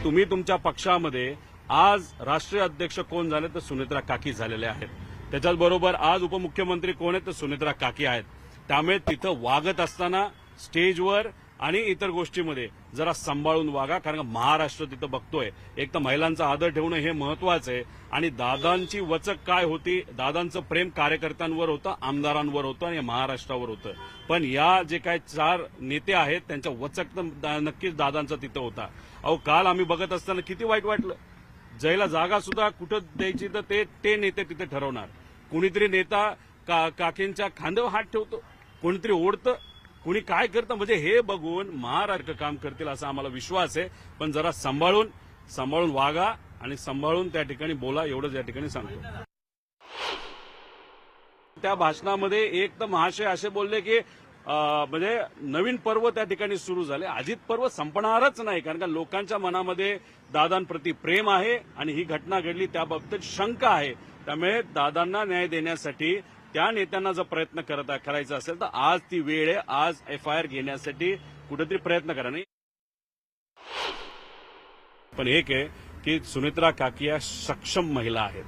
तुम्ही तुमच्या पक्षामध्ये आज राष्ट्रीय अध्यक्ष कोण झाले तर सुनेत्रा काकी झालेले आहेत. त्याच्याचबरोबर आज उपमुख्यमंत्री कोण आहेत तर सुनेत्रा काकी आहेत. त्यामुळे तिथं वागत असताना स्टेजवर आणि इतर गोष्टीमध्ये जरा सांभाळून वागा, कारण महाराष्ट्र तिथं बघतोय. एक तर महिलांचा आदर ठेवणं हे महत्वाचं आहे आणि दादांची वचक काय होती, दादांचं प्रेम कार्यकर्त्यांवर होतं, आमदारांवर होतं आणि महाराष्ट्रावर होतं. पण या जे काही 4 नेते आहेत त्यांच्या वचक तर नक्कीच दादांचा तिथं होता. अहो काल आम्ही बघत असताना किती वाईट वाटलं. जयला जागा सुद्धा कुठं द्यायची तर ते नेते तिथे ठरवणार. कुणीतरी नेता काकींच्या खांद्यावर हात ठेवतो, कोणीतरी ओढतं, कुणी काय करतं. म्हणजे हे बघून महाराष्ट्र काम करतील असा आम्हाला विश्वास आहे. पण जरा सांभाळून वागा आणि सांभाळून त्या ठिकाणी बोला, एवढंच या ठिकाणी सांगतो. त्या भाषणामध्ये एक तर महाशय असे बोलले की म्हणजे नवीन पर्व त्या ठिकाणी सुरू झाले. अजित पर्व संपणारच नाही, कारण का लोकांच्या मनामध्ये दादांप्रती प्रेम आहे आणि ही घटना घडली त्याबाबतीत शंका आहे. त्यामुळे दादांना न्याय देण्यासाठी त्या नेत्यांना जर प्रयत्न करायचा असेल तर आज ती वेळ आहे. आज FIR घेण्यासाठी कुठेतरी प्रयत्न करा. नाही पण एक आहे की सुनेत्रा काकी या सक्षम महिला आहेत,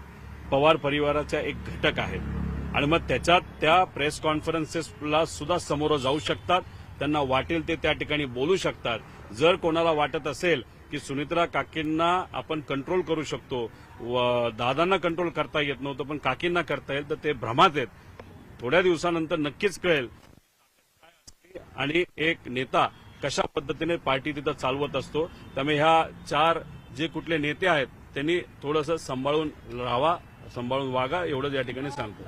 पवार परिवाराच्या एक घटक आहेत आणि मग त्याच्यात त्या प्रेस कॉन्फरन्सेसला सुद्धा समोर जाऊ शकतात. त्यांना वाटेल ते त्या ठिकाणी बोलू शकतात. जर कोणाला वाटत असेल की सुनेत्रा काकींना आपण कंट्रोल करू शकतो, दादांना कंट्रोल करता येत नव्हतं पण काकींना करता येईल, तर ते भ्रमात आहेत. थोड्या दिवसानंतर नक्कीच कळेल आणि एक नेता कशा पद्धतीने पार्टी तिथं चालवत असतो. त्यामुळे ह्या 4 जे कुठले नेते आहेत त्यांनी थोडंसं सांभाळून राहावा, सांभाळून वागा, एवढंच या ठिकाणी सांगतो.